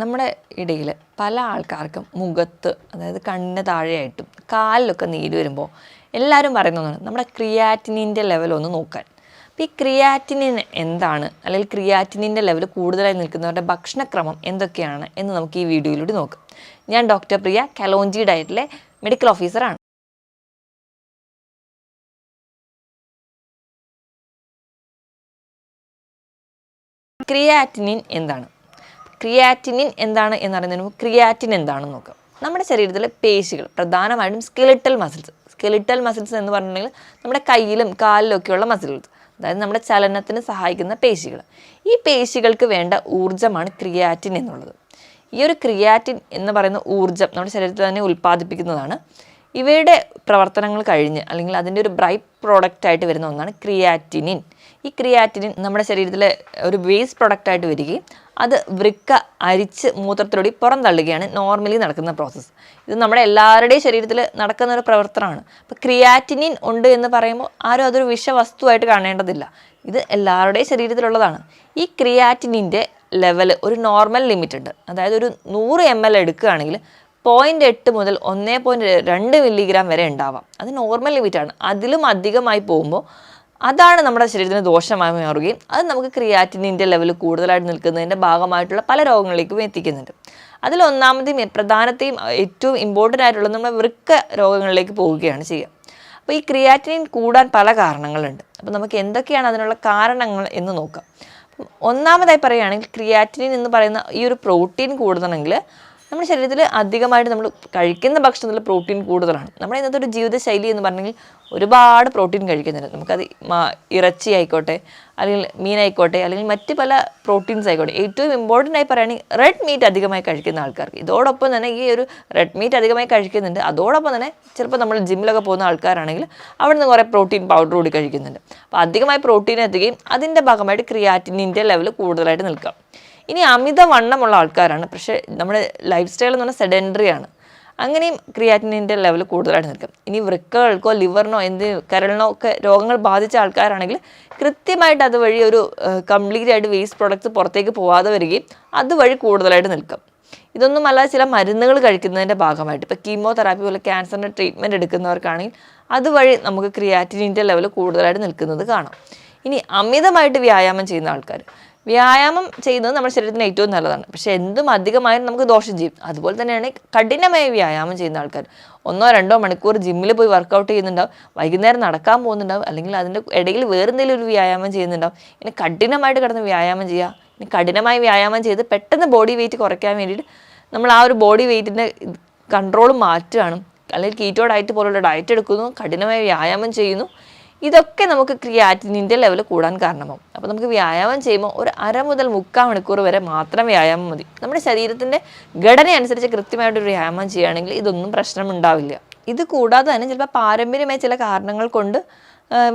നമ്മുടെ ഇടയിൽ പല ആൾക്കാർക്കും മുഖത്ത്, അതായത് കണ്ണിന് താഴെയായിട്ടും കാലിലൊക്കെ നീര് വരുമ്പോൾ എല്ലാവരും പറയുന്നതാണ് നമ്മുടെ ക്രിയാറ്റിനിൻ്റെ ലെവൽ ഒന്ന് നോക്കാൻ. അപ്പോൾ ഈ ക്രിയാറ്റിനിൻ എന്താണ്, അല്ലെങ്കിൽ ക്രിയാറ്റിനിൻ്റെ ലെവൽ കൂടുതലായി നിൽക്കുന്നവരുടെ ഭക്ഷണക്രമം എന്തൊക്കെയാണ് എന്ന് നമുക്ക് ഈ വീഡിയോയിലൂടെ നോക്കാം. ഞാൻ ഡോക്ടർ പ്രിയ, കലോഞ്ചി ഡയറ്റിലെ മെഡിക്കൽ ഓഫീസറാണ്. ക്രിയാറ്റിനിൻ എന്താണ്? ക്രിയാറ്റിനിൻ എന്താണ് എന്നറിയുന്നതിന് മുമ്പ് ക്രിയാറ്റിൻ എന്താണെന്ന് നോക്കാം. നമ്മുടെ ശരീരത്തിലെ പേശികൾ, പ്രധാനമായിട്ടും സ്കെലിറ്റൽ മസിൽസ് എന്ന് പറഞ്ഞിട്ടുണ്ടെങ്കിൽ നമ്മുടെ കയ്യിലും കാലിലും ഒക്കെയുള്ള മസിൽസ്, അതായത് നമ്മുടെ ചലനത്തിന് സഹായിക്കുന്ന പേശികൾ. ഈ പേശികൾക്ക് വേണ്ട ഊർജ്ജമാണ് ക്രിയാറ്റിൻ എന്നുള്ളത്. ഈ ഒരു ക്രിയാറ്റിൻ എന്ന് പറയുന്ന ഊർജ്ജം നമ്മുടെ ശരീരത്തിൽ തന്നെ ഉൽപ്പാദിപ്പിക്കുന്നതാണ്. ഇവയുടെ പ്രവർത്തനങ്ങൾ കഴിഞ്ഞ്, അല്ലെങ്കിൽ അതിൻ്റെ ഒരു ബ്രൈ പ്രോഡക്റ്റായിട്ട് വരുന്ന ഒന്നാണ് ക്രിയാറ്റിനിൻ. ഈ ക്രിയാറ്റിനിൻ നമ്മുടെ ശരീരത്തിലെ ഒരു വേസ്റ്റ് പ്രൊഡക്റ്റായിട്ട് വരികയും അത് വൃക്ക അരിച്ച് മൂത്രത്തിലൂടെ പുറന്തള്ളുകയാണ് നോർമലി നടക്കുന്ന പ്രോസസ്സ്. ഇത് നമ്മുടെ എല്ലാവരുടെയും ശരീരത്തിൽ നടക്കുന്ന ഒരു പ്രവർത്തനമാണ്. അപ്പോൾ ക്രിയാറ്റിനിൻ ഉണ്ട് എന്ന് പറയുമ്പോൾ ആരും അതൊരു വിഷവസ്തുവായിട്ട് കാണേണ്ടതില്ല. ഇത് എല്ലാവരുടെയും ശരീരത്തിലുള്ളതാണ്. ഈ ക്രിയാറ്റിനിൻ്റെ ലെവൽ ഒരു നോർമൽ ലിമിറ്റ് ഉണ്ട്. അതായത് ഒരു 100 ml എടുക്കുകയാണെങ്കിൽ 0.8 മുതൽ 1.2 മില്ലിഗ്രാം വരെ ഉണ്ടാവാം. അത് നോർമൽ ലിമിറ്റാണ്. അതിലും അധികമായി പോകുമ്പോൾ അതാണ് നമ്മുടെ ശരീരത്തിന് ദോഷമായി മാറുകയും അത് നമുക്ക് ക്രിയാറ്റിനിൻ്റെ ലെവൽ കൂടുതലായിട്ട് നിൽക്കുന്നതിൻ്റെ ഭാഗമായിട്ടുള്ള പല രോഗങ്ങളിലേക്കും എത്തിക്കുന്നുണ്ട്. അതിൽ ഒന്നാമത്തെയും പ്രധാനത്തെയും ഏറ്റവും ഇമ്പോർട്ടൻ്റ് ആയിട്ടുള്ളത് നമ്മുടെ വൃക്ക രോഗങ്ങളിലേക്ക് പോവുകയാണ് ചെയ്യുക. അപ്പോൾ ഈ ക്രിയാറ്റിനിൻ കൂടാൻ പല കാരണങ്ങളുണ്ട്. അപ്പോൾ നമുക്ക് എന്തൊക്കെയാണ് അതിനുള്ള കാരണങ്ങൾ എന്ന് നോക്കാം. ഒന്നാമതായി പറയുകയാണെങ്കിൽ, ക്രിയാറ്റിനിൻ എന്ന് പറയുന്ന ഈ ഒരു പ്രോട്ടീൻ കൂടുതലാണെങ്കിൽ നമ്മുടെ ശരീരത്തിൽ അധികമായിട്ട് നമ്മൾ കഴിക്കുന്ന ഭക്ഷണത്തിൽ പ്രോട്ടീൻ കൂടുതലാണ്. നമ്മുടെ ഇന്നത്തെ ഒരു ജീവിതശൈലി എന്ന് പറഞ്ഞെങ്കിൽ ഒരുപാട് പ്രോട്ടീൻ കഴിക്കുന്നുണ്ട്. നമുക്കത് ഇറച്ചി ആയിക്കോട്ടെ, അല്ലെങ്കിൽ മീനായിക്കോട്ടെ, അല്ലെങ്കിൽ മറ്റ് പല പ്രോട്ടീൻസ് ആയിക്കോട്ടെ. ഏറ്റവും ഇമ്പോർട്ടൻ്റ് ആയി പറയുകയാണെങ്കിൽ റെഡ് മീറ്റ് അധികമായി കഴിക്കുന്ന ആൾക്കാർക്ക്, ഇതോടൊപ്പം തന്നെ ഈ ഒരു റെഡ് മീറ്റ് അധികമായി കഴിക്കുന്നുണ്ട്. അതോടൊപ്പം തന്നെ ചിലപ്പോൾ നമ്മൾ ജിമ്മിലൊക്കെ പോകുന്ന ആൾക്കാരാണെങ്കിൽ അവിടെ നിന്ന് കുറേ പ്രോട്ടീൻ പൗഡർ കൂടി കഴിക്കുന്നുണ്ട്. അപ്പോൾ അധികമായി പ്രോട്ടീൻ എത്തുകയും അതിൻ്റെ ഭാഗമായിട്ട് ക്രിയാറ്റിനിൻ്റെ ലെവൽ കൂടുതലായിട്ട് നിൽക്കാം. ഇനി അമിതവണ്ണമുള്ള ആൾക്കാരാണ്, പക്ഷേ നമ്മുടെ ലൈഫ് സ്റ്റൈൽ എന്ന് പറഞ്ഞാൽ സെഡൻഡറി ആണ്. അങ്ങനെയും ക്രിയാറ്റിനിൻ്റെ ലെവൽ കൂടുതലായിട്ട് നിൽക്കും. ഇനി വൃക്കകൾക്കോ ലിവറിനോ കരളിനോ ഒക്കെ രോഗങ്ങൾ ബാധിച്ച ആൾക്കാരാണെങ്കിൽ കൃത്യമായിട്ട് അതുവഴി ഒരു കംപ്ലീറ്റ് ആയിട്ട് വേസ്റ്റ് പ്രൊഡക്ട്സ് പുറത്തേക്ക് പോകാതെ വരികയും അതുവഴി കൂടുതലായിട്ട് നിൽക്കും. ഇതൊന്നും അല്ലാതെ ചില മരുന്നുകൾ കഴിക്കുന്നതിൻ്റെ ഭാഗമായിട്ട്, ഇപ്പോൾ കീമോതെറാപ്പി പോലെ ക്യാൻസറിൻ്റെ ട്രീറ്റ്മെൻറ്റ് എടുക്കുന്നവർക്കാണെങ്കിൽ അതുവഴി നമുക്ക് ക്രിയാറ്റിനിൻ്റെ ലെവൽ കൂടുതലായിട്ട് നിൽക്കുന്നത് കാണാം. ഇനി അമിതമായിട്ട് വ്യായാമം ചെയ്യുന്ന ആൾക്കാർ, വ്യായാമം ചെയ്യുന്നത് നമ്മുടെ ശരീരത്തിന് ഏറ്റവും നല്ലതാണ്, പക്ഷേ എന്തും അധികമായും നമുക്ക് ദോഷം ചെയ്യും. അതുപോലെ തന്നെയാണ് കഠിനമായി വ്യായാമം ചെയ്യുന്ന ആൾക്കാർ. 1-2 മണിക്കൂർ ജിമ്മിൽ പോയി വർക്കൗട്ട് ചെയ്യുന്നുണ്ടാവും, വൈകുന്നേരം നടക്കാൻ പോകുന്നുണ്ടാവും, അല്ലെങ്കിൽ അതിൻ്റെ ഇടയിൽ വേറെ എന്തെങ്കിലും ഒരു വ്യായാമം ചെയ്യുന്നുണ്ടാവും. ഇനി കഠിനമായിട്ട് കിടന്ന് വ്യായാമം ചെയ്യുക, ഇനി കഠിനമായി വ്യായാമം ചെയ്ത് പെട്ടെന്ന് ബോഡി വെയിറ്റ് കുറയ്ക്കാൻ വേണ്ടിയിട്ട് നമ്മൾ ആ ഒരു ബോഡി വെയിറ്റിൻ്റെ കൺട്രോൾ മാറ്റുകയാണ്, അല്ലെങ്കിൽ കീറ്റോ ഡയറ്റ് പോലുള്ള ഡയറ്റ് എടുക്കുന്നു, കഠിനമായി വ്യായാമം ചെയ്യുന്നു. ഇതൊക്കെ നമുക്ക് ക്രിയാറ്റിനിൻ്റെ ലെവൽ കൂടാൻ കാരണമാവും. അപ്പോൾ നമുക്ക് വ്യായാമം ചെയ്യുമ്പോൾ ഒരു 1/2 മുതൽ 3/4 മണിക്കൂർ വരെ മാത്രം വ്യായാമം മതി. നമ്മുടെ ശരീരത്തിൻ്റെ ഘടന അനുസരിച്ച് കൃത്യമായിട്ടൊരു വ്യായാമം ചെയ്യുകയാണെങ്കിൽ ഇതൊന്നും പ്രശ്നമുണ്ടാവില്ല. ഇത് കൂടാതെ തന്നെ ചിലപ്പോൾ പാരമ്പര്യമായ ചില കാരണങ്ങൾ കൊണ്ട്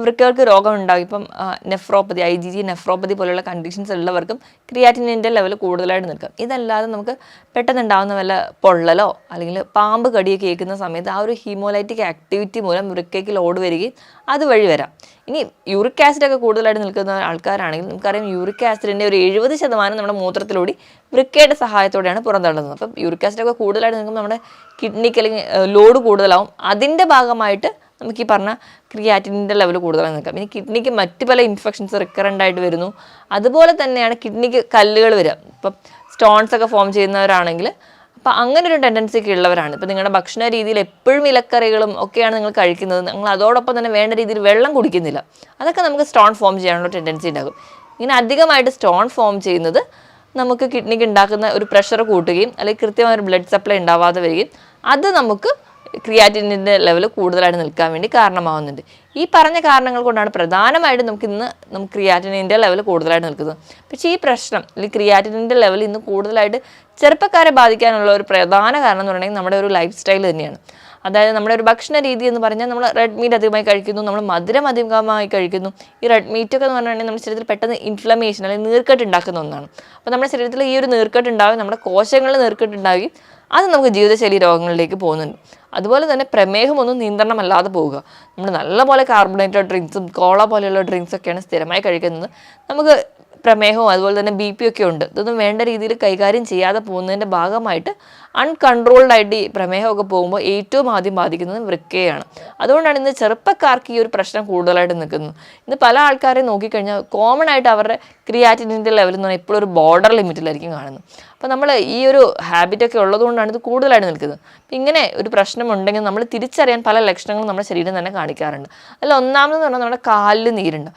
വൃക്കകൾക്ക് രോഗമുണ്ടാകും. ഇപ്പം നെഫ്രോപ്പതി, IgG നെഫ്രോപ്പതി പോലുള്ള കണ്ടീഷൻസ് ഉള്ളവർക്കും ക്രിയാറ്റിനിൻ്റെ ലെവൽ കൂടുതലായിട്ട് നിൽക്കും. ഇതല്ലാതെ നമുക്ക് പെട്ടെന്നുണ്ടാകുന്ന വല്ല പൊള്ളലോ അല്ലെങ്കിൽ പാമ്പ് കടിയൊക്കെ കേൾക്കുന്ന സമയത്ത് ആ ഒരു ഹീമോലൈറ്റിക് ആക്ടിവിറ്റി മൂലം വൃക്കയ്ക്ക് ലോഡ് വരികയും അതുവഴി വരാം. ഇനി യൂറിക് ആസിഡൊക്കെ കൂടുതലായിട്ട് നിൽക്കുന്ന ആൾക്കാരാണെങ്കിൽ നമുക്കറിയാം, യൂറിക് ആസിഡിൻ്റെ ഒരു 70% നമ്മുടെ മൂത്രത്തിലൂടെ വൃക്കയുടെ സഹായത്തോടെയാണ് പുറന്തള്ളുന്നത്. അപ്പം യൂറിക് ആസിഡൊക്കെ കൂടുതലായിട്ട് നിൽക്കുമ്പോൾ നമ്മുടെ കിഡ്നിക്ക് അല്ലെങ്കിൽ ലോഡ് കൂടുതലാവും. അതിൻ്റെ ഭാഗമായിട്ട് നമുക്ക് ഈ പറഞ്ഞ ക്രിയാറ്റിനിൻ്റെ ലെവൽ കൂടുതലായി നിൽക്കാം. ഇനി കിഡ്നിക്ക് മറ്റ് പല ഇൻഫെക്ഷൻസ് റിക്കറൻ്റ് ആയിട്ട് വരുന്നു. അതുപോലെ തന്നെയാണ് കിഡ്നിക്ക് കല്ലുകൾ വരിക. ഇപ്പം സ്റ്റോൺസ് ഒക്കെ ഫോം ചെയ്യുന്നവരാണെങ്കിൽ അപ്പോൾ അങ്ങനെ ഒരു ടെൻഡൻസി ഒക്കെ ഉള്ളവരാണ്. ഇപ്പോൾ നിങ്ങളുടെ ഭക്ഷണ രീതിയിൽ എപ്പോഴും ഇലക്കറികളും ഒക്കെയാണ് നിങ്ങൾ കഴിക്കുന്നത്, നിങ്ങൾ അതോടൊപ്പം തന്നെ വേണ്ട രീതിയിൽ വെള്ളം കുടിക്കുന്നില്ല, അതൊക്കെ നമുക്ക് സ്റ്റോൺ ഫോം ചെയ്യാനുള്ള ടെൻഡൻസി ഉണ്ടാകും. ഇങ്ങനെ അധികമായിട്ട് സ്റ്റോൺ ഫോം ചെയ്യുന്നത് നമുക്ക് കിഡ്നിക്ക് ഉണ്ടാക്കുന്ന ഒരു പ്രഷർ കൂട്ടുകയും അല്ലെങ്കിൽ കൃത്യമായ ഒരു ബ്ലഡ് സപ്ലൈ ഉണ്ടാവാതെ വരികയും അത് നമുക്ക് ക്രിയാറ്റിനിൻ്റെ ലെവൽ കൂടുതലായിട്ട് നിൽക്കാൻ വേണ്ടി കാരണമാവുന്നുണ്ട്. ഈ പറഞ്ഞ കാരണങ്ങൾ കൊണ്ടാണ് പ്രധാനമായിട്ടും നമുക്ക് ക്രിയാറ്റിനിൻ്റെ ലെവൽ കൂടുതലായിട്ട് നിൽക്കുന്നത്. പക്ഷേ ഈ പ്രശ്നം, അല്ലെങ്കിൽ ക്രിയാറ്റിനിൻ്റെ ലെവൽ ഇന്ന് കൂടുതലായിട്ട് ചെറുപ്പക്കാരെ ബാധിക്കാനുള്ള ഒരു പ്രധാന കാരണം എന്ന് പറയുന്നത് നമ്മുടെ ഒരു ലൈഫ് സ്റ്റൈൽ തന്നെയാണ്. അതായത് നമ്മുടെ ഒരു ഭക്ഷണ രീതി എന്ന് പറഞ്ഞാൽ നമ്മൾ റെഡ് മീറ്റ് അധികമായി കഴിക്കുന്നു, നമ്മൾ മധുരം അധികമായി കഴിക്കുന്നു. ഈ റെഡ് മീറ്റൊക്കെ എന്ന് പറഞ്ഞിട്ടുണ്ടെങ്കിൽ നമ്മുടെ ശരീരത്തിൽ പെട്ടെന്ന് ഇൻഫ്ലമേഷൻ അല്ലെങ്കിൽ നീർക്കെട്ട് ഉണ്ടാക്കുന്ന ഒന്നാണ്. അപ്പോൾ നമ്മുടെ ശരീരത്തിൽ ഈ ഒരു നീർക്കെട്ട് ഉണ്ടാവുകയും നമ്മുടെ കോശങ്ങളിൽ നീർക്കെട്ട് ഉണ്ടാവുകയും അത് നമുക്ക് ജീവിതശൈലി രോഗങ്ങളിലേക്ക് പോകുന്നുണ്ട്. അതുപോലെ തന്നെ പ്രമേഹമൊന്നും നിയന്ത്രണമല്ലാതെ പോവുക. നമ്മൾ നല്ലപോലെ കാർബണേറ്റഡ് ഡ്രിങ്ക്സും കോള പോലെയുള്ള ഡ്രിങ്ക്സൊക്കെയാണ് സ്ഥിരമായി കഴിക്കുന്നത്. നമുക്ക് പ്രമേഹവും അതുപോലെ തന്നെ BP ഒക്കെ ഉണ്ട്. ഇതൊന്നും വേണ്ട രീതിയിൽ കൈകാര്യം ചെയ്യാതെ പോകുന്നതിൻ്റെ ഭാഗമായിട്ട് അൺകൺട്രോൾഡ് ആയിട്ട് ഈ പ്രമേഹമൊക്കെ പോകുമ്പോൾ ഏറ്റവും ആദ്യം ബാധിക്കുന്നത് വൃക്കയാണ്. അതുകൊണ്ടാണ് ഇന്ന് ചെറുപ്പക്കാർക്ക് ഈ ഒരു പ്രശ്നം കൂടുതലായിട്ട് നിൽക്കുന്നത്. ഇന്ന് പല ആൾക്കാരെയും നോക്കിക്കഴിഞ്ഞാൽ കോമൺ ആയിട്ട് അവരുടെ ക്രിയാറ്റിനിൻ്റെ ലെവൽ എന്ന് പറഞ്ഞാൽ എപ്പോഴും ഒരു ബോർഡർ ലിമിറ്റിലായിരിക്കും കാണുന്നത്. അപ്പോൾ നമ്മൾ ഈ ഒരു ഹാബിറ്റൊക്കെ ഉള്ളതുകൊണ്ടാണ് ഇത് കൂടുതലായിട്ട് നിൽക്കുന്നത്. അപ്പം ഇങ്ങനെ ഒരു പ്രശ്നമുണ്ടെങ്കിൽ നമ്മൾ തിരിച്ചറിയാൻ പല ലക്ഷണങ്ങളും നമ്മുടെ ശരീരം തന്നെ കാണിക്കാറുണ്ട്. അതിൽ ഒന്നാമതെന്ന് പറഞ്ഞാൽ നമ്മുടെ കാലിൽ നീരുണ്ട്.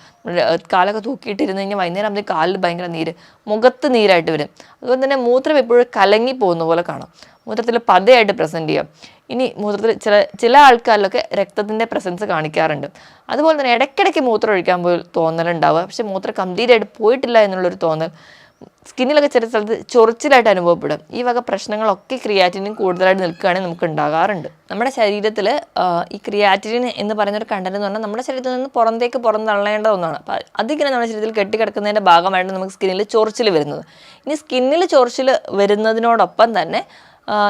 കാലൊക്കെ തൂക്കിയിട്ടിരുന്ന് കഴിഞ്ഞാൽ വൈകുന്നേരം ആകുമ്പോൾ കാലിൽ ഭയങ്കര നീര്, മുഖത്ത് നീരായിട്ട് വരും. അതുപോലെ തന്നെ മൂത്രം എപ്പോഴും കലങ്ങി പോകുന്ന പോലെ കാണാം, മൂത്രത്തിൽ പതയായിട്ട് പ്രസൻറ്റ് ചെയ്യാം. ഇനി മൂത്രത്തിൽ ചില ആൾക്കാരിലൊക്കെ രക്തത്തിൻ്റെ പ്രസൻസ് കാണിക്കാറുണ്ട്. അതുപോലെ തന്നെ ഇടയ്ക്കിടയ്ക്ക് മൂത്രം ഒഴിക്കാൻ പോയി തോന്നലുണ്ടാവുക, പക്ഷെ മൂത്രം കംപ്ലീറ്റ് ആയിട്ട് പോയിട്ടില്ല എന്നുള്ളൊരു തോന്നൽ. സ്കിന്നിലൊക്കെ ചില സ്ഥലത്ത് ചൊറിച്ചിലായിട്ട് അനുഭവപ്പെടും. ഈ വക പ്രശ്നങ്ങളൊക്കെ ക്രിയാറ്റിനിൻ കൂടുതലായിട്ട് നിൽക്കുകയാണെങ്കിൽ നമുക്ക് ഉണ്ടാകാറുണ്ട്. നമ്മുടെ ശരീരത്തിൽ ഈ ക്രിയാറ്റിനിൻ എന്ന് പറയുന്നൊരു കണ്ടന്റ് എന്ന് പറഞ്ഞാൽ നമ്മുടെ ശരീരത്തിൽ നിന്ന് പുറന്തള്ളേണ്ട ഒന്നാണ്. അപ്പോൾ അതിങ്ങനെ നമ്മുടെ ശരീരത്തിൽ കെട്ടിക്കിടക്കുന്നതിൻ്റെ ഭാഗമായിട്ട് നമുക്ക് സ്കിന്നിൽ ചൊറിച്ചിൽ വരുന്നത്. ഇനി സ്കിന്നിൽ ചൊറിച്ചിൽ വരുന്നതിനോടൊപ്പം തന്നെ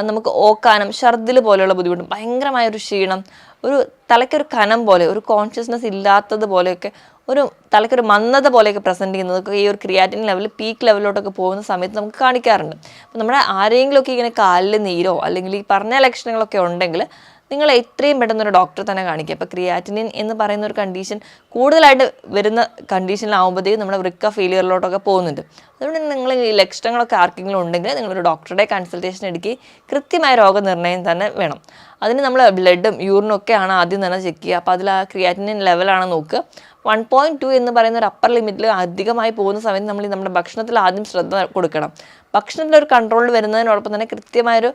നമുക്ക് ഓക്കാനം, ഛർദിൽ പോലെയുള്ള ബുദ്ധിമുട്ടും, ഭയങ്കരമായൊരു ക്ഷീണം, ഒരു തലയ്ക്കൊരു കനം പോലെ, ഒരു കോൺഷ്യസ്നെസ് ഇല്ലാത്തത് പോലെയൊക്കെ, ഒരു തലയ്ക്കൊരു മന്ദത പോലെയൊക്കെ പ്രസൻറ്റ് ചെയ്യുന്നതൊക്കെ ഈ ഒരു ക്രിയാറ്റിൻ ലെവൽ പീക്ക് ലെവലിലോട്ടൊക്കെ പോകുന്ന സമയത്ത് നമുക്ക് കാണിക്കാറുണ്ട്. അപ്പോൾ നമ്മുടെ ആരെങ്കിലുമൊക്കെ ഇങ്ങനെ കാലിൽ നീരോ അല്ലെങ്കിൽ ഈ പറഞ്ഞ ലക്ഷണങ്ങളൊക്കെ ഉണ്ടെങ്കിൽ നിങ്ങൾ എത്രയും പെട്ടെന്നൊരു ഡോക്ടറെ തന്നെ കാണിക്കുക. അപ്പോൾ ക്രിയാറ്റിനിൻ എന്ന് പറയുന്ന ഒരു കണ്ടീഷൻ കൂടുതലായിട്ട് വരുന്ന കണ്ടീഷനിലാവുമ്പോഴത്തേക്കും നമ്മുടെ വൃക്ക ഫെയിലിയറിലോട്ടൊക്കെ പോകുന്നുണ്ട്. അതുകൊണ്ട് നിങ്ങൾ ഈ ലക്ഷണങ്ങളൊക്കെ ആർക്കെങ്കിലും ഉണ്ടെങ്കിൽ നിങ്ങളൊരു ഡോക്ടറുടെ കൺസൾട്ടേഷൻ എടുക്കുകയും കൃത്യമായ രോഗനിർണയം തന്നെ വേണം. അതിന് നമ്മൾ ബ്ലഡും യൂറിനും ഒക്കെയാണ് ആദ്യം തന്നെ ചെക്ക് ചെയ്യുക. അപ്പോൾ അതിൽ ആ ക്രിയാറ്റിനിൻ ലെവലാണ് നോക്കുക. 1.2 എന്ന് പറയുന്ന ഒരു അപ്പർ ലിമിറ്റിൽ അധികമായി പോകുന്ന സമയത്ത് നമ്മൾ നമ്മുടെ ഭക്ഷണത്തിൽ ആദ്യം ശ്രദ്ധ കൊടുക്കണം. ഭക്ഷണത്തിലൊരു കൺട്രോൾ വരുന്നതിനോടൊപ്പം തന്നെ കൃത്യമായൊരു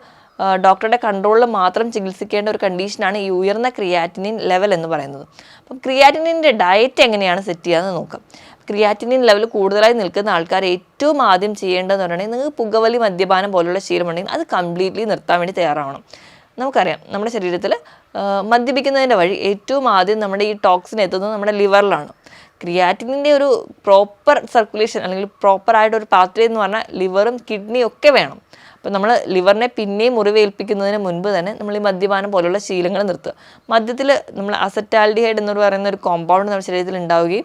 ഡോക്ടറുടെ കൺട്രോളിൽ മാത്രം ചികിത്സിക്കേണ്ട ഒരു കണ്ടീഷനാണ് ഈ ഉയർന്ന ക്രിയാറ്റിനിൻ ലെവൽ എന്ന് പറയുന്നത്. അപ്പം ക്രിയാറ്റിനിൻ്റെ ഡയറ്റ് എങ്ങനെയാണ് സെറ്റ് ചെയ്യാമെന്ന് നോക്കാം. ക്രിയാറ്റിനിൻ ലെവൽ കൂടുതലായി നിൽക്കുന്ന ആൾക്കാർ ഏറ്റവും ആദ്യം ചെയ്യേണ്ടതെന്ന് പറഞ്ഞാൽ നിങ്ങൾക്ക് പുകവലി, മദ്യപാനം പോലുള്ള ശീലമുണ്ടെങ്കിൽ അത് കംപ്ലീറ്റ്ലി നിർത്താൻ വേണ്ടി തയ്യാറാവണം. നമുക്കറിയാം നമ്മുടെ ശരീരത്തിൽ മദ്യപിക്കുന്നതിൻ്റെ വഴി ഏറ്റവും ആദ്യം നമ്മുടെ ഈ ടോക്സിൻ എത്തുന്നത് നമ്മുടെ ലിവറിലാണ്. ക്രിയാറ്റിനിൻ്റെ ഒരു പ്രോപ്പർ സർക്കുലേഷൻ അല്ലെങ്കിൽ പ്രോപ്പറായിട്ടൊരു പാത്വേ എന്ന് പറഞ്ഞാൽ ലിവറും കിഡ്നിയും ഒക്കെ വേണം. അപ്പോൾ നമ്മൾ ലിവറിനെ പിന്നെയും മുറിവേൽപ്പിക്കുന്നതിന് മുൻപ് തന്നെ നമ്മൾ ഈ മദ്യപാനം പോലുള്ള ശീലങ്ങൾ നിർത്തുക. മദ്യത്തിൽ നമ്മൾ അസറ്റാൽഡിഹൈഡ് എന്ന് പറയുന്ന ഒരു കോമ്പൗണ്ട് നമ്മുടെ ശരീരത്തിൽ ഉണ്ടാവുകയും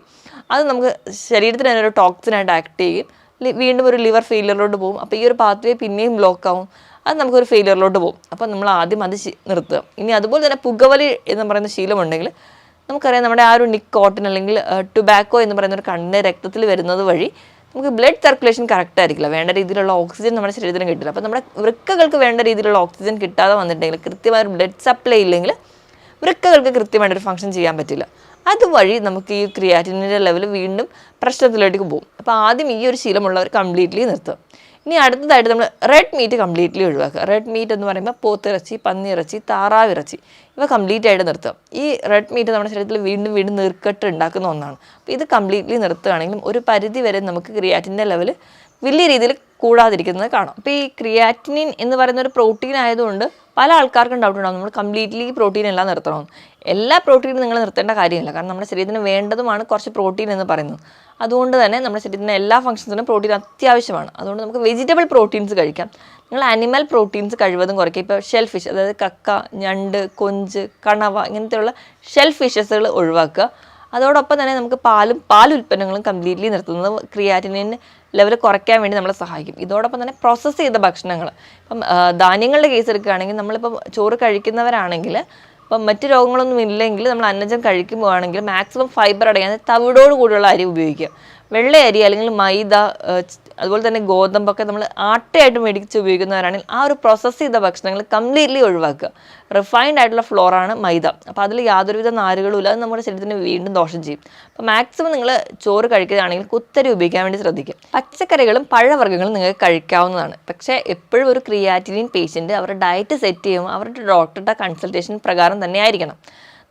അത് നമുക്ക് ശരീരത്തിന് തന്നെ ഒരു ടോക്സിനായിട്ട് ആക്ട് ചെയ്യും, വീണ്ടും ഒരു ലിവർ ഫെയിലിയറിലോട്ട് പോകും. അപ്പോൾ ഈ ഒരു പാത്വേ പിന്നെയും ബ്ലോക്ക് ആവും, അത് നമുക്കൊരു ഫെയിലിയറിലോട്ട് പോകും. അപ്പോൾ നമ്മൾ ആദ്യം അത് നിർത്തുക. ഇനി അതുപോലെ തന്നെ പുകവലി എന്ന് പറയുന്ന ശീലമുണ്ടെങ്കിൽ നമുക്കറിയാം നമ്മുടെ ആ ഒരു നിക്കോട്ടിൻ അല്ലെങ്കിൽ ടുബാക്കോ എന്ന് പറയുന്ന ഒരു കണ്ണിൻ്റെ രക്തത്തിൽ വരുന്നത് വഴി നമുക്ക് ബ്ലഡ് സർക്കുലേഷൻ കറക്റ്റ് ആയിരിക്കില്ല, വേണ്ട രീതിയിലുള്ള ഓക്സിജൻ നമ്മുടെ ശരീരത്തിന് കിട്ടില്ല. അപ്പോൾ നമ്മുടെ വൃക്കകൾക്ക് വേണ്ട രീതിയിലുള്ള ഓക്സിജൻ കിട്ടാതെ വന്നിട്ടുണ്ടെങ്കിൽ, കൃത്യമായൊരു ബ്ലഡ് സപ്ലൈ ഇല്ലെങ്കിൽ വൃക്കകൾക്ക് കൃത്യമായിട്ടൊരു ഫംഗ്ഷൻ ചെയ്യാൻ പറ്റില്ല. അതുവഴി നമുക്ക് ഈ ക്രിയാറ്റിനിൻ്റെ ലെവൽ വീണ്ടും പ്രശ്നത്തിലേക്ക് പോകും. അപ്പോൾ ആദ്യം ഈ ഒരു ശീലമുള്ളവർ കംപ്ലീറ്റ്ലി നിർത്തുക. ഇനി അടുത്തതായിട്ട് നമ്മൾ റെഡ് മീറ്റ് കംപ്ലീറ്റ്ലി ഒഴിവാക്കുക. റെഡ് മീറ്റ് എന്ന് പറയുമ്പോൾ പോത്തിറച്ചി, പന്നിയിറച്ചി, താറാവിറച്ചി ഇവ കംപ്ലീറ്റ് ആയിട്ട് നിർത്തുക. ഈ റെഡ് മീറ്റ് നമ്മുടെ ശരീരത്തിൽ വീണ്ടും നീർക്കെട്ട് ഉണ്ടാക്കുന്ന ഒന്നാണ്. അപ്പോൾ ഇത് കംപ്ലീറ്റ്ലി നിർത്തുകയാണെങ്കിലും ഒരു പരിധി വരെ നമുക്ക് ക്രിയാറ്റിൻ്റെ ലെവൽ വലിയ രീതിയിൽ കൂടാതിരിക്കുന്നത് കാണാം. അപ്പോൾ ഈ ക്രിയാറ്റിനിൻ എന്ന് പറയുന്ന ഒരു പ്രോട്ടീൻ ആയതുകൊണ്ട് പല ആൾക്കാർക്കും ഡൗട്ട് ഉണ്ടാകും നമ്മൾ കംപ്ലീറ്റ്ലി പ്രോട്ടീൻ എല്ലാം നിർത്തണമെന്ന്. എല്ലാ പ്രോട്ടീനും നിങ്ങൾ നിർത്തേണ്ട കാര്യമില്ല, കാരണം നമ്മുടെ ശരീരത്തിന് വേണ്ടതുമാണ് കുറച്ച് പ്രോട്ടീൻ എന്ന് പറയുന്നത്. അതുകൊണ്ട് തന്നെ നമ്മുടെ ശരീരത്തിന് എല്ലാ ഫംഗ്ഷൻസിനും പ്രോട്ടീൻ അത്യാവശ്യമാണ്. അതുകൊണ്ട് നമുക്ക് വെജിറ്റബിൾ പ്രോട്ടീൻസ് കഴിക്കാം. നിങ്ങൾ ആനിമൽ പ്രോട്ടീൻസ് കഴിവതും കുറയ്ക്കുക. ഇപ്പോൾ ഷെൽ ഫിഷ്, അതായത് കക്ക, ഞണ്ട്, കൊഞ്ച്, കണവ ഇങ്ങനത്തെയുള്ള ഷെൽ ഫിഷസുകൾ ഒഴിവാക്കുക. അതോടൊപ്പം തന്നെ നമുക്ക് പാലുൽപ്പന്നങ്ങളും കംപ്ലീറ്റ്ലി നിർത്തുന്നത് ക്രിയാറ്റിനിൻ ലെവൽ കുറയ്ക്കാൻ വേണ്ടി നമ്മളെ സഹായിക്കും. ഇതോടൊപ്പം തന്നെ പ്രോസസ്സ് ചെയ്ത ഭക്ഷണങ്ങൾ, ഇപ്പം ധാന്യങ്ങളുടെ കേസ് എടുക്കുകയാണെങ്കിൽ നമ്മളിപ്പം ചോറ് കഴിക്കുന്നവരാണെങ്കിൽ അപ്പം മറ്റ് രോഗങ്ങളൊന്നും ഇല്ലെങ്കിൽ നമ്മൾ അന്നജം കഴിക്കുമ്പോഴാണെങ്കിൽ മാക്സിമം ഫൈബർ അടങ്ങിയ തവിടോട് കൂടിയുള്ള അരി ഉപയോഗിക്കുക. വെള്ള അരി അല്ലെങ്കിൽ മൈദ അതുപോലെ തന്നെ ഗോതമ്പൊക്കെ നമ്മൾ ആട്ടയായിട്ട് മേടിച്ച് ഉപയോഗിക്കുന്നവരാണെങ്കിൽ ആ ഒരു പ്രോസസ്സ് ചെയ്ത ഭക്ഷണങ്ങൾ കംപ്ലീറ്റ്ലി ഒഴിവാക്കുക. റിഫൈൻഡ് ആയിട്ടുള്ള ഫ്ലോറാണ് മൈദ. അപ്പോൾ അതിൽ യാതൊരുവിധ നാരുകളും ഇല്ല, അത് നമ്മുടെ ശരീരത്തിന് വീണ്ടും ദോഷം ചെയ്യും. അപ്പോൾ മാക്സിമം നിങ്ങൾ ചോറ് കഴിക്കുകയാണെങ്കിൽ കുത്തരി ഉപയോഗിക്കാൻ വേണ്ടി ശ്രദ്ധിക്കുക. പച്ചക്കറികളും പഴവർഗ്ഗങ്ങളും നിങ്ങൾക്ക് കഴിക്കാവുന്നതാണ്. പക്ഷേ എപ്പോഴും ഒരു ക്രിയാറ്റിനിൻ പേഷ്യൻറ്റ് അവരുടെ ഡയറ്റ് സെറ്റ് ചെയ്യുമ്പോൾ അവരുടെ ഡോക്ടറുടെ കൺസൾട്ടേഷൻ പ്രകാരം തന്നെ ആയിരിക്കണം.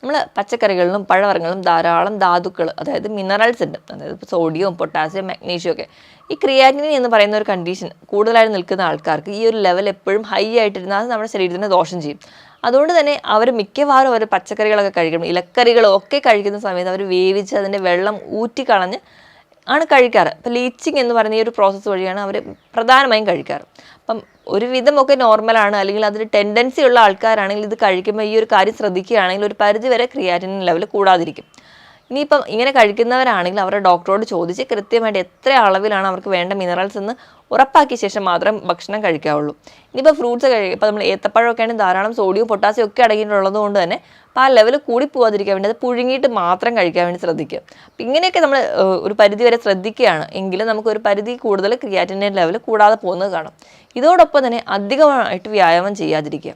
നമ്മൾ പച്ചക്കറികളിലും പഴവർഗ്ഗങ്ങളിലും ധാരാളം ധാതുക്കൾ, അതായത് മിനറൽസ് ഉണ്ട്, അതായത് സോഡിയവും പൊട്ടാസ്യം, മാഗ്നീഷ്യം ഒക്കെ. ഈ ക്രിയാറ്റിനിൻ എന്ന് പറയുന്ന ഒരു കണ്ടീഷൻ കൂടുതലായി നിൽക്കുന്ന ആൾക്കാർക്ക് ഈ ഒരു ലെവൽ എപ്പോഴും ഹൈ ആയിട്ടിരുന്നാൽ അത് നമ്മുടെ ശരീരത്തിന് ദോഷം ചെയ്യും. അതുകൊണ്ട് തന്നെ അവർ മിക്കവാറും അവർ പച്ചക്കറികളൊക്കെ കഴിക്കണം, ഇലക്കറികളും ഒക്കെ കഴിക്കുന്ന സമയത്ത് അവർ വേവിച്ച് അതിൻ്റെ വെള്ളം ഊറ്റിക്കളഞ്ഞ് ആണ് കഴിക്കാറ്. അപ്പോൾ ലീച്ചിങ് എന്ന് പറയുന്ന ഈ ഒരു പ്രോസസ്സ് വഴിയാണ് അവർ പ്രധാനമായും കഴിക്കാറ്. അപ്പം ഒരുവിധമൊക്കെ നോർമലാണ്, അല്ലെങ്കിൽ അതിന് ടെൻഡൻസി ഉള്ള ആൾക്കാരാണെങ്കിൽ ഇത് കഴിക്കുമ്പോൾ ഈ ഒരു കാര്യം ശ്രദ്ധിക്കുകയാണെങ്കിൽ ഒരു പരിധി വരെ ക്രിയാറ്റിനിൻ ലെവൽ കൂടാതിരിക്കും. ഇനിയിപ്പം ഇങ്ങനെ കഴിക്കുന്നവരാണെങ്കിൽ അവരുടെ ഡോക്ടറോട് ചോദിച്ച് കൃത്യമായിട്ട് എത്ര അളവിലാണ് അവർക്ക് വേണ്ട മിനറൽസ് എന്ന് ഉറപ്പാക്കിയ ശേഷം മാത്രം ഭക്ഷണം കഴിക്കാവുള്ളൂ. ഇനിയിപ്പോൾ ഫ്രൂട്ട്സ് ഇപ്പോൾ നമ്മൾ ഏത്തപ്പഴമൊക്കെ ആണെങ്കിൽ ധാരാളം സോഡിയം പൊട്ടാസ്യം ഒക്കെ അടങ്ങിയിട്ടുള്ളത് കൊണ്ട് തന്നെ അപ്പോൾ ആ ലെവൽ കൂടി പോകാതിരിക്കാൻ വേണ്ടി അത് പുഴുങ്ങിയിട്ട് മാത്രം കഴിക്കാൻ വേണ്ടി ശ്രദ്ധിക്കുക. അപ്പം ഇങ്ങനെയൊക്കെ നമ്മൾ ഒരു പരിധി വരെ ശ്രദ്ധിക്കുകയാണ് എങ്കിലും നമുക്ക് ഒരു പരിധി കൂടുതൽ ക്രിയാറ്റിൻ്റെ ലെവൽ കൂടാതെ പോകുന്നത് കാണാം. ഇതോടൊപ്പം തന്നെ അധികമായിട്ട് വ്യായാമം ചെയ്യാതിരിക്കുക.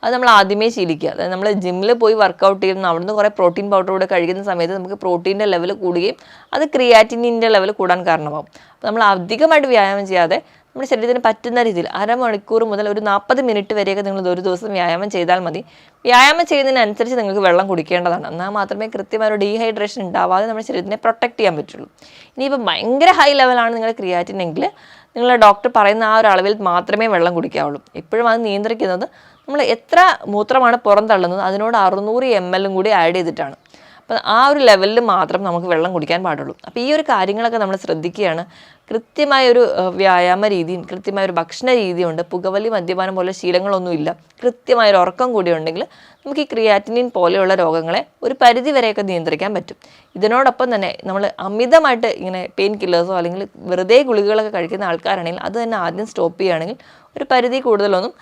അത് നമ്മൾ ആദ്യമേ ശീലിക്കുക. അതായത് നമ്മൾ ജിമ്മിൽ പോയി വർക്കൗട്ട് ചെയ്യുന്ന അവിടുന്ന് കുറേ പ്രോട്ടീൻ പൗഡർ കൂടെ കഴിക്കുന്ന സമയത്ത് നമുക്ക് പ്രോട്ടീൻ്റെ ലെവൽ കൂടുകയും അത് ക്രിയാറ്റിനിൻ്റെ ലെവൽ കൂടാൻ കാരണമാകും. അപ്പോൾ നമ്മൾ അധികമായിട്ട് വ്യായാമം ചെയ്യാതെ നമ്മുടെ ശരീരത്തിന് പറ്റുന്ന രീതിയിൽ അരമണിക്കൂർ മുതൽ ഒരു 40 മിനിറ്റ് വരെയൊക്കെ നിങ്ങൾ ഒരു ദിവസം വ്യായാമം ചെയ്താൽ മതി. വ്യായാമം ചെയ്യുന്നതിനനുസരിച്ച് നിങ്ങൾക്ക് വെള്ളം കുടിക്കേണ്ടതാണ്. എന്നാൽ മാത്രമേ കൃത്യമായ ഒരു ഡീഹൈഡ്രേഷൻ ഉണ്ടാവാതെ നമ്മുടെ ശരീരത്തിനെ പ്രൊട്ടക്റ്റ് ചെയ്യാൻ പറ്റുള്ളൂ. ഇനിയിപ്പോൾ ഭയങ്കര ഹൈ ലെവലാണ് നിങ്ങളുടെ ക്രിയാറ്റിൻ എങ്കിൽ നിങ്ങളുടെ ഡോക്ടർ പറയുന്ന ആ ഒരു അളവിൽ മാത്രമേ വെള്ളം കുടിക്കാവുള്ളൂ. എപ്പോഴും അത് നിയന്ത്രിക്കുന്നത് നമ്മൾ എത്ര മൂത്രമാണ് പുറന്തള്ളുന്നത് അതിനോട് 600 ml കൂടി ആഡ് ചെയ്തിട്ടാണ്. അപ്പം ആ ഒരു ലെവലിൽ മാത്രം നമുക്ക് വെള്ളം കുടിക്കാൻ പാടുള്ളൂ. അപ്പോൾ ഈ ഒരു കാര്യങ്ങളൊക്കെ നമ്മൾ ശ്രദ്ധിക്കുകയാണ്. കൃത്യമായൊരു വ്യായാമ രീതിയും കൃത്യമായൊരു ഭക്ഷണ രീതിയുണ്ട്. പുകവലി മദ്യപാനം പോലെ ശീലങ്ങളൊന്നുമില്ല. കൃത്യമായൊരു ഉറക്കം കൂടി ഉണ്ടെങ്കിൽ നമുക്ക് ഈ ക്രിയാറ്റിനിൻ പോലെയുള്ള രോഗങ്ങളെ ഒരു പരിധി വരെയൊക്കെ നിയന്ത്രിക്കാൻ പറ്റും. ഇതിനോടൊപ്പം തന്നെ നമ്മൾ അമിതമായിട്ട് ഇങ്ങനെ പെയിൻ കില്ലേഴ്സോ അല്ലെങ്കിൽ വെറുതെ ഗുളികകളൊക്കെ കഴിക്കുന്ന ആൾക്കാരാണെങ്കിൽ അത് തന്നെ ആദ്യം സ്റ്റോപ്പ് ചെയ്യുകയാണെങ്കിൽ ഒരു പരിധി കൂടുതലൊന്നും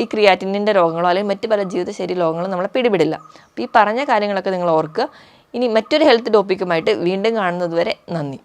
ഈ ക്രിയാറ്റിനിൻ്റെ രോഗങ്ങളോ അല്ലെങ്കിൽ മറ്റ് പല ജീവിതശൈലി രോഗങ്ങളും നമ്മളെ പിടിപെടില്ല. അപ്പോൾ ഈ പറഞ്ഞ കാര്യങ്ങളൊക്കെ നിങ്ങൾ ഓർക്കുക. ഇനി മറ്റൊരു ഹെൽത്ത് ടോപ്പിക്കുമായിട്ട് വീണ്ടും കാണുന്നത് വരെ നന്ദി.